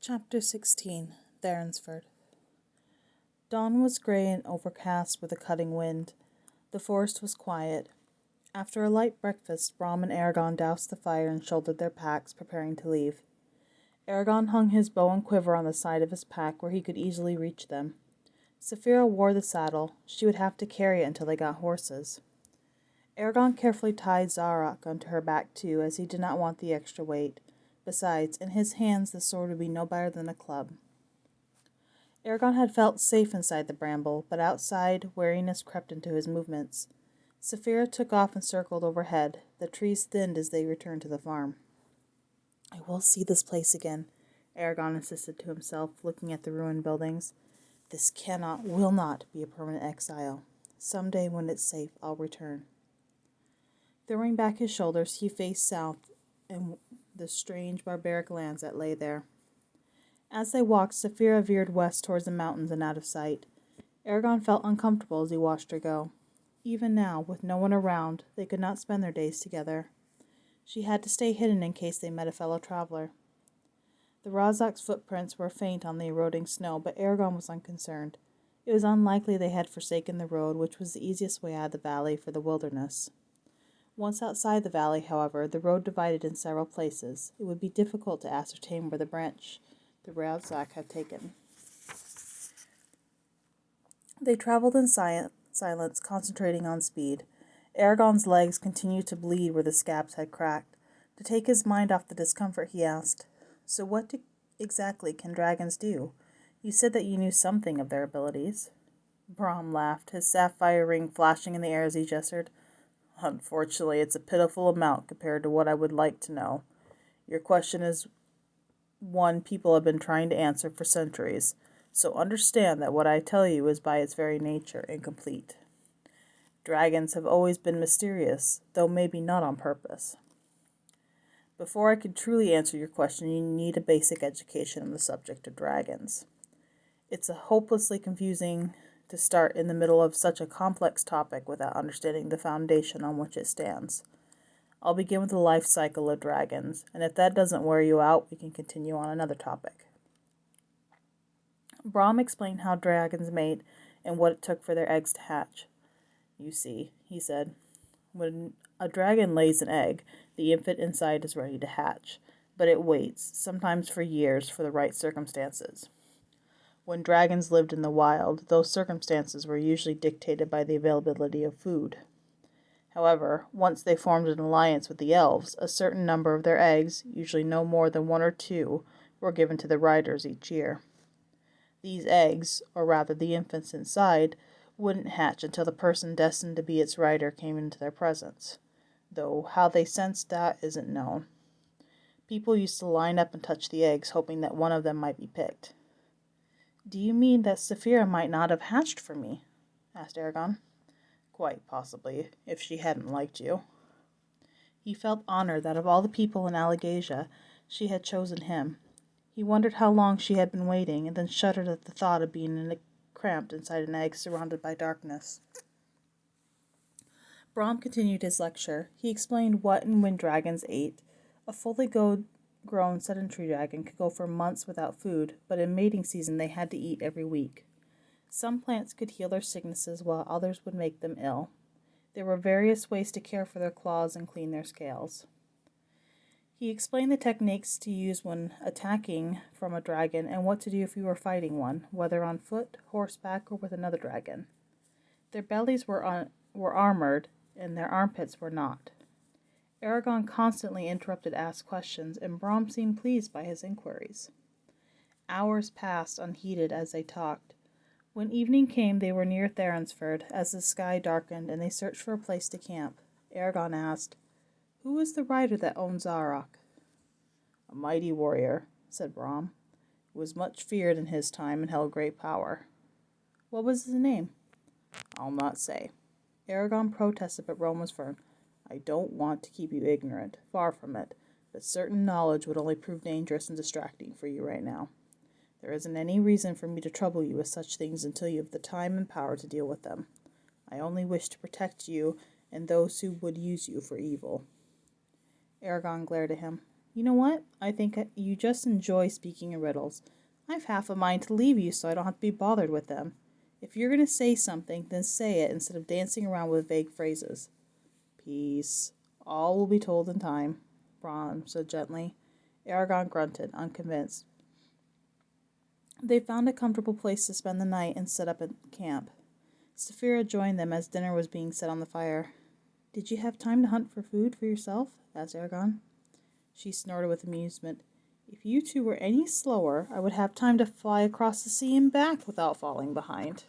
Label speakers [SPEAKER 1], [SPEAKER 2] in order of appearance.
[SPEAKER 1] Chapter 16. Therinsford. Dawn was grey and overcast with a cutting wind. The forest was quiet. After a light breakfast, Brom and Aragon doused the fire and shouldered their packs, preparing to leave. Aragon hung his bow and quiver on the side of his pack where he could easily reach them. Saphira wore the saddle. She would have to carry it until they got horses. Aragon carefully tied Zarok onto her back too, as he did not want the extra weight. Besides, in his hands the sword would be no better than a club. Aragon had felt safe inside the bramble, but outside wariness crept into his movements. Saphira took off and circled overhead. The trees thinned as they returned to the farm. "I will see this place again," Aragon insisted to himself, looking at the ruined buildings. "This will not be a permanent exile. Some day when it's safe, I'll return." Throwing back his shoulders, he faced south and the strange barbaric lands that lay there. As they walked, Saphira veered west towards the mountains and out of sight. Aragon felt uncomfortable as he watched her go. Even now, with no one around, they could not spend their days together. She had to stay hidden in case they met a fellow traveler. The Razak's footprints were faint on the eroding snow, but Aragon was unconcerned. It was unlikely they had forsaken the road, which was the easiest way out of the valley for the wilderness. Once outside the valley, however, the road divided in several places. It would be difficult to ascertain where the branch the Razak had taken. They traveled in silence, concentrating on speed. Aragon's legs continued to bleed where the scabs had cracked. To take his mind off the discomfort, he asked, "So what exactly can dragons do? You said that you knew something of their abilities." Brom laughed, his sapphire ring flashing in the air as he gestured. "Unfortunately, it's a pitiful amount compared to what I would like to know. Your question is one people have been trying to answer for centuries, so understand that what I tell you is by its very nature incomplete. Dragons have always been mysterious, though maybe not on purpose. Before I can truly answer your question, you need a basic education on the subject of dragons. It's hopelessly confusing to start in the middle of such a complex topic without understanding the foundation on which it stands. I'll begin with the life cycle of dragons, and if that doesn't wear you out, we can continue on another topic." Brom explained how dragons mate and what it took for their eggs to hatch. "You see," he said, "when a dragon lays an egg, the infant inside is ready to hatch, but it waits, sometimes for years, for the right circumstances. When dragons lived in the wild, those circumstances were usually dictated by the availability of food. However, once they formed an alliance with the elves, a certain number of their eggs, usually no more than 1 or 2, were given to the riders each year. These eggs, or rather the infants inside, wouldn't hatch until the person destined to be its rider came into their presence, though how they sensed that isn't known. People used to line up and touch the eggs, hoping that one of them might be picked." "Do you mean that Saphira might not have hatched for me?" asked Aragon. "Quite possibly, if she hadn't liked you." He felt honored that of all the people in Allegasia, she had chosen him. He wondered how long she had been waiting, and then shuddered at the thought of being cramped inside an egg surrounded by darkness. Brom continued his lecture. He explained what and when dragons ate. A fully grown sedentary dragon could go for months without food, but in mating season they had to eat every week. Some plants could heal their sicknesses, while others would make them ill. There were various ways to care for their claws and clean their scales. He explained the techniques to use when attacking from a dragon and what to do if you were fighting one, whether on foot, horseback, or with another dragon. Their bellies were armored, and their armpits were not. Aragon constantly interrupted to ask questions, and Brom seemed pleased by his inquiries. Hours passed unheeded as they talked. When evening came, they were near Therinsford, as the sky darkened, and they searched for a place to camp. Aragon asked, "Who is the rider that owns Zarok?" "A mighty warrior," said Brom, "who was much feared in his time and held great power." "What was his name?" "I'll not say." Aragon protested, but Brom was firm. "I don't want to keep you ignorant, far from it, but certain knowledge would only prove dangerous and distracting for you right now. There isn't any reason for me to trouble you with such things until you have the time and power to deal with them. I only wish to protect you and those who would use you for evil." Aragon glared at him. You know what? I think you just enjoy speaking in riddles. I've half a mind to leave you so I don't have to be bothered with them. If you're going to say something, then say it instead of dancing around with vague phrases. Peace. All will be told in time, Bronn said gently. Aragon grunted, unconvinced. They found a comfortable place to spend the night and set up a camp. Saphira joined them as dinner was being set on the fire. Did you have time to hunt for food for yourself? Asked Aragon. She snorted with amusement. If you two were any slower, I would have time to fly across the sea and back without falling behind.